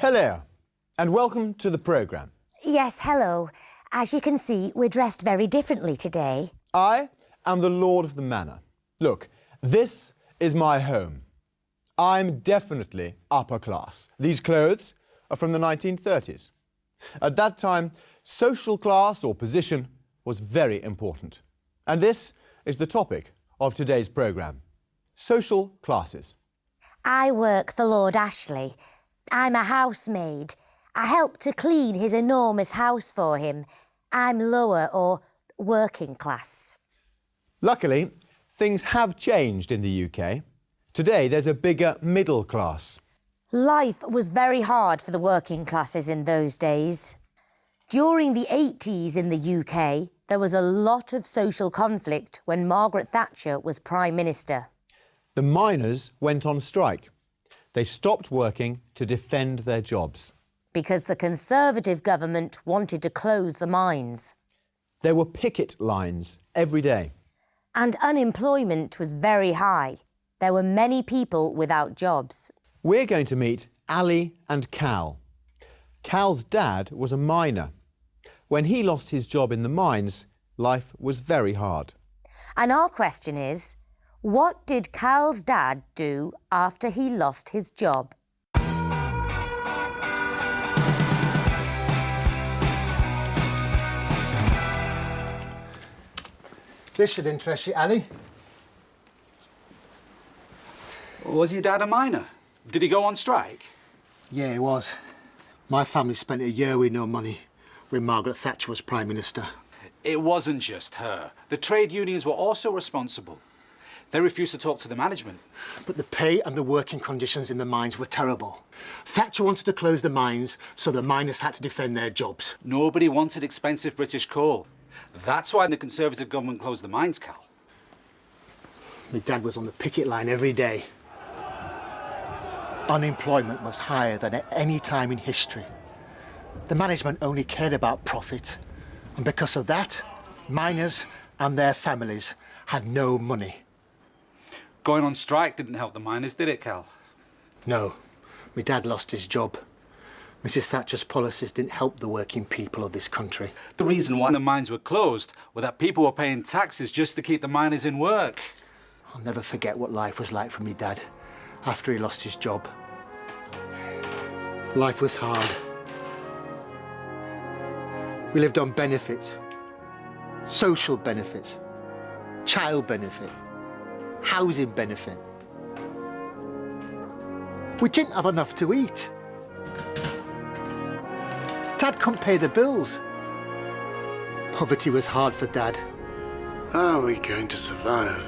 Hello, and welcome to the programme. Yes, hello. As you can see, we're dressed very differently today. I am the Lord of the Manor. Look, this is my home. I'm definitely upper class. These clothes are from the 1930s. At that time, social class or position was very important. And this is the topic of today's programme. Social classes. I work for Lord Ashley. I'm a housemaid. I help to clean his enormous house for him. I'm lower or working class. Luckily, things have changed in the UK. Today, there's a bigger middle class. Life was very hard for the working classes in those days. During the 80s in the UK, there was a lot of social conflict when Margaret Thatcher was Prime Minister. The miners went on strike. They stopped working to defend their jobs. Because the Conservative government wanted to close the mines. There were picket lines every day. And unemployment was very high. There were many people without jobs. We're going to meet Ali and Cal. Cal's dad was a miner. When he lost his job in the mines, life was very hard. And our question is, what did Cal's dad do after he lost his job? This should interest you, Ali. Was your dad a miner? Did he go on strike? Yeah, he was. My family spent a year with no money when Margaret Thatcher was Prime Minister. It wasn't just her. The trade unions were also responsible. They refused to talk to the management. But the pay and the working conditions in the mines were terrible. Thatcher wanted to close the mines, so the miners had to defend their jobs. Nobody wanted expensive British coal. That's why the Conservative government closed the mines, Cal. My dad was on the picket line every day. Unemployment was higher than at any time in history. The management only cared about profit, and because of that, miners and their families had no money. Going on strike didn't help the miners, did it, Cal? No, my dad lost his job. Mrs. Thatcher's policies didn't help the working people of this country. The reason why the mines were closed was that people were paying taxes just to keep the miners in work. I'll never forget what life was like for me dad after he lost his job. Life was hard. We lived on benefits, social benefits, child benefit, housing benefit. We didn't have enough to eat. Dad couldn't pay the bills. Poverty was hard for Dad. How are we going to survive?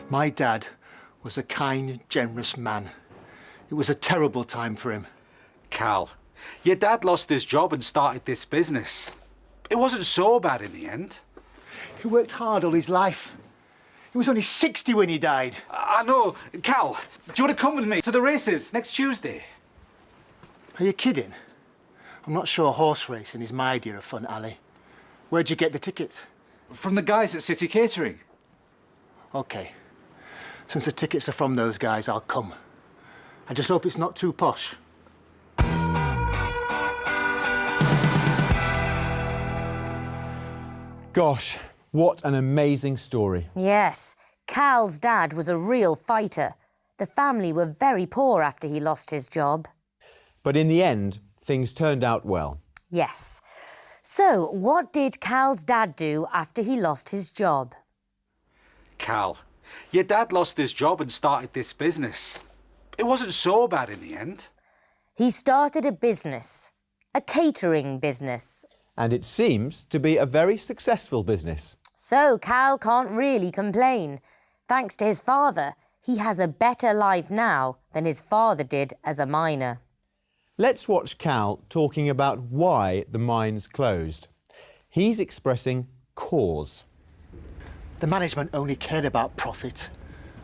My dad was a kind, generous man. It was a terrible time for him. Cal, your dad lost his job and started this business. It wasn't so bad in the end. He worked hard all his life. He was only 60 when he died. I know. Cal, do you want to come with me to the races next Tuesday? Are you kidding? I'm not sure horse racing is my idea of fun, Ali. Where'd you get the tickets? From the guys at City Catering. OK. Since the tickets are from those guys, I'll come. I just hope it's not too posh. Gosh, what an amazing story. Yes, Cal's dad was a real fighter. The family were very poor after he lost his job. But in the end, things turned out well. Yes. So, what did Cal's dad do after he lost his job? Cal, your dad lost his job and started this business. It wasn't so bad in the end. He started a business, a catering business. And it seems to be a very successful business. So Cal can't really complain. Thanks to his father, he has a better life now than his father did as a miner. Let's watch Cal talking about why the mines closed. He's expressing cause. The management only cared about profit,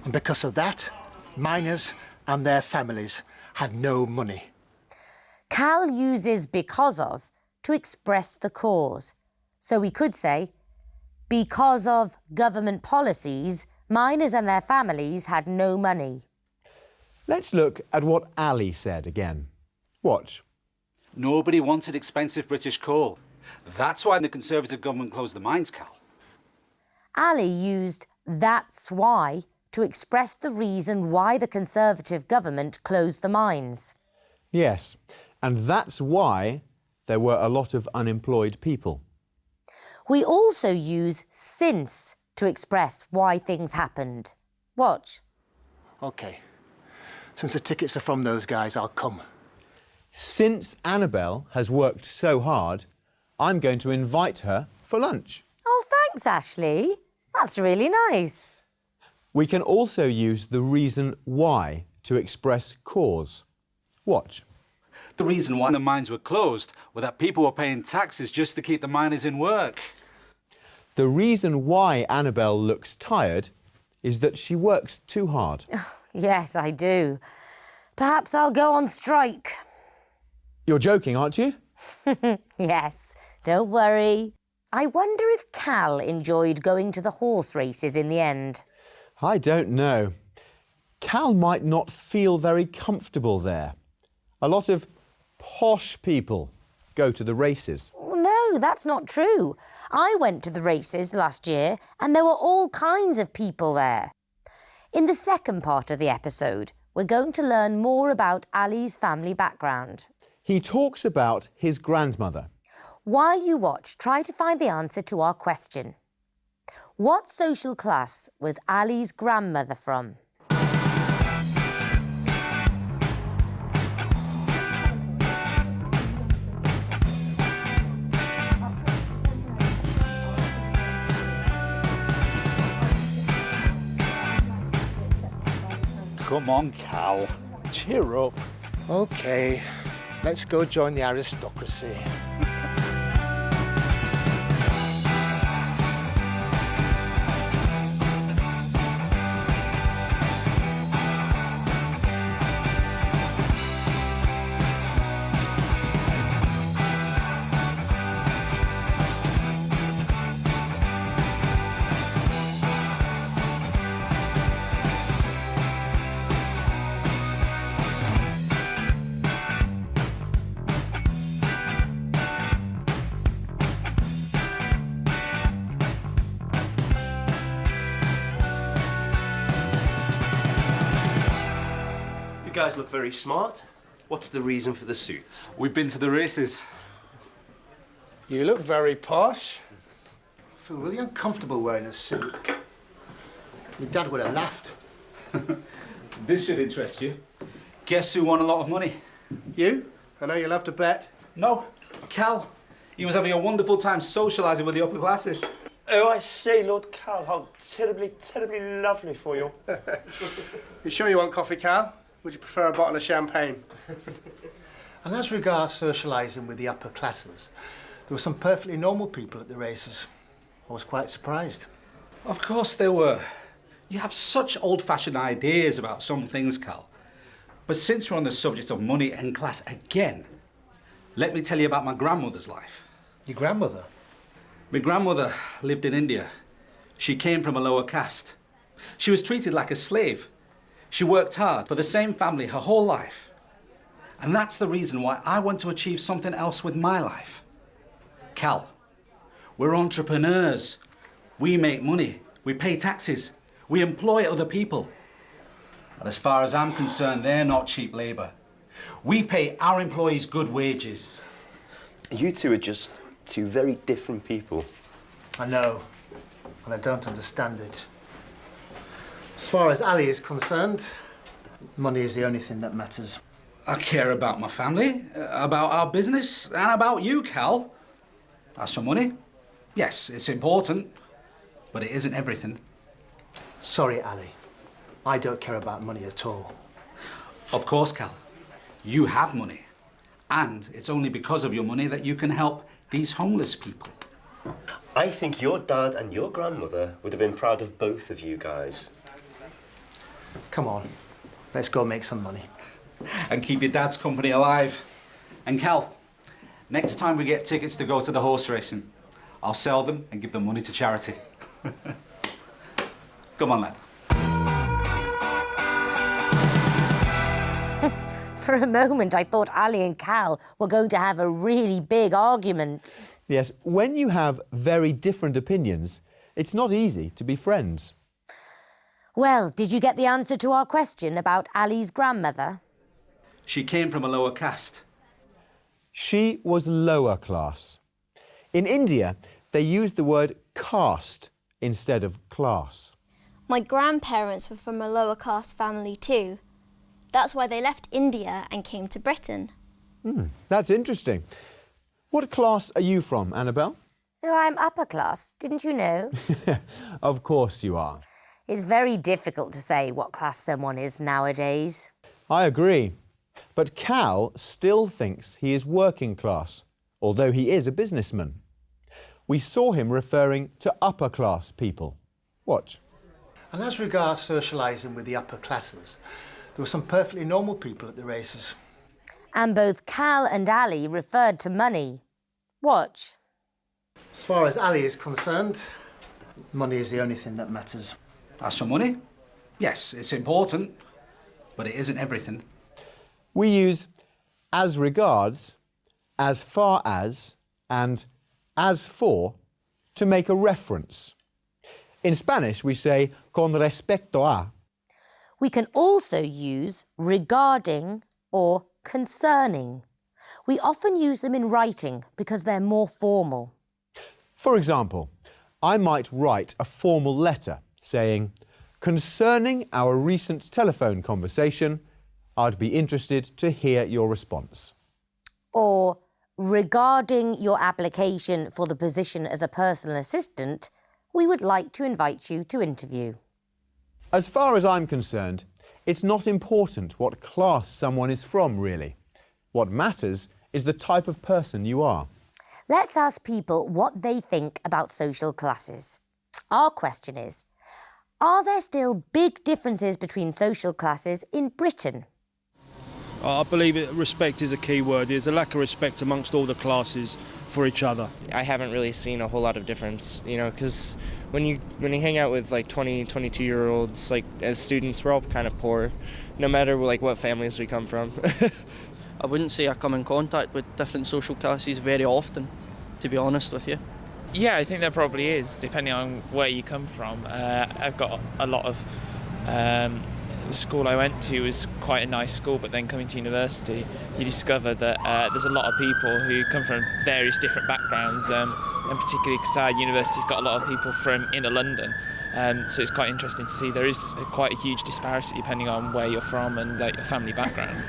and because of that, miners and their families had no money. Cal uses because of to express the cause. So we could say, because of government policies, miners and their families had no money. Let's look at what Ali said again. Watch. Nobody wanted expensive British coal. That's why the Conservative government closed the mines, Cal. Ali used "that's why" to express the reason why the Conservative government closed the mines. Yes, and that's why there were a lot of unemployed people. We also use "since" to express why things happened. Watch. OK. Since the tickets are from those guys, I'll come. Since Annabelle has worked so hard, I'm going to invite her for lunch. Oh, thanks, Ashley. That's really nice. We can also use the reason why to express cause. Watch. The reason why the mines were closed was that people were paying taxes just to keep the miners in work. The reason why Annabelle looks tired is that she works too hard. Yes, I do. Perhaps I'll go on strike. You're joking, aren't you? Yes, don't worry. I wonder if Cal enjoyed going to the horse races in the end. I don't know. Cal might not feel very comfortable there. A lot of posh people go to the races. No, that's not true. I went to the races last year and there were all kinds of people there. In the second part of the episode, we're going to learn more about Ali's family background. He talks about his grandmother. While you watch, try to find the answer to our question. What social class was Ali's grandmother from? Come on, Cal. Cheer up. OK. Let's go join the aristocracy. You guys look very smart. What's the reason for the suits? We've been to the races. You look very posh. I feel really uncomfortable wearing a suit. Your dad would have laughed. This should interest you. Guess who won a lot of money? You? I know you'll have to bet. No, Cal. He was having a wonderful time socialising with the upper classes. Oh, I say, Lord Cal, how terribly, terribly lovely for you. You sure you want coffee, Cal? Would you prefer a bottle of champagne? And as regards socialising with the upper classes, there were some perfectly normal people at the races. I was quite surprised. Of course there were. You have such old-fashioned ideas about some things, Cal. But since we're on the subject of money and class again, let me tell you about my grandmother's life. Your grandmother? My grandmother lived in India. She came from a lower caste. She was treated like a slave. She worked hard for the same family her whole life. And that's the reason why I want to achieve something else with my life. Cal, we're entrepreneurs. We make money. We pay taxes. We employ other people. And as far as I'm concerned, they're not cheap labour. We pay our employees good wages. You two are just two very different people. I know, and I don't understand it. As far as Ali is concerned, money is the only thing that matters. I care about my family, about our business, and about you, Cal. As for money, yes, it's important, but it isn't everything. Sorry, Ali. I don't care about money at all. Of course, Cal. You have money. And it's only because of your money that you can help these homeless people. I think your dad and your grandmother would have been proud of both of you guys. Come on, let's go make some money. And keep your dad's company alive. And Cal, next time we get tickets to go to the horse racing, I'll sell them and give the money to charity. Come on, lad. For a moment, I thought Ali and Cal were going to have a really big argument. Yes, when you have very different opinions, it's not easy to be friends. Well, did you get the answer to our question about Ali's grandmother? She came from a lower caste. She was lower class. In India, they used the word caste instead of class. My grandparents were from a lower caste family too. That's why they left India and came to Britain. That's interesting. What class are you from, Annabelle? Oh, I'm upper class, didn't you know? Of course you are. It's very difficult to say what class someone is nowadays. I agree. But Cal still thinks he is working class, although he is a businessman. We saw him referring to upper class people. Watch. And as regards socialising with the upper classes, there were some perfectly normal people at the races. And both Cal and Ali referred to money. Watch. As far as Ali is concerned, money is the only thing that matters. As for money, yes, it's important, but it isn't everything. We use as regards, as far as, and as for to make a reference. In Spanish, we say con respecto a. We can also use regarding or concerning. We often use them in writing because they're more formal. For example, I might write a formal letter saying, concerning our recent telephone conversation, I'd be interested to hear your response. Or regarding your application for the position as a personal assistant, we would like to invite you to interview. As far as I'm concerned, it's not important what class someone is from, really. What matters is the type of person you are. Let's ask people what they think about social classes. Our question is, are there still big differences between social classes in Britain? I believe respect is a key word. There's a lack of respect amongst all the classes for each other. I haven't really seen a whole lot of difference, you know, because when you hang out with like 20, 22-year-olds, like as students, we're all kind of poor, no matter like what families we come from. I wouldn't say I come in contact with different social classes very often, to be honest with you. Yeah, I think there probably is, depending on where you come from. I've got a lot of... the school I went to was quite a nice school, but then coming to university, you discover that there's a lot of people who come from various different backgrounds, and particularly because our university's got a lot of people from inner London. So it's quite interesting to see there is quite a huge disparity depending on where you're from and like your family background.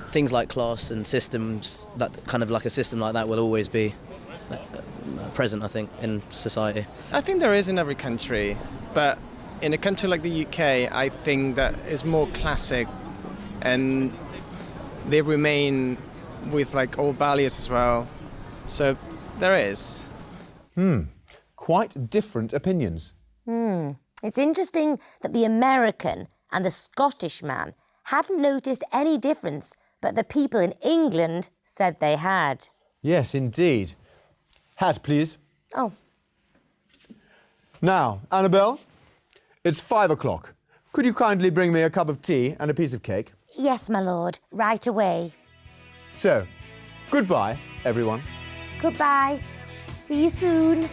Things like class and systems, that kind of like a system like that will always be present, I think, in society. I think there is in every country, but in a country like the UK, I think that is more classic, and they remain with like old values as well. So there is. Quite different opinions. It's interesting that the American and the Scottish man hadn't noticed any difference, but the people in England said they had. Yes, indeed. Hat, please. Oh. Now, Annabelle, it's 5 o'clock. Could you kindly bring me a cup of tea and a piece of cake? Yes, my lord, right away. So, goodbye, everyone. Goodbye. See you soon.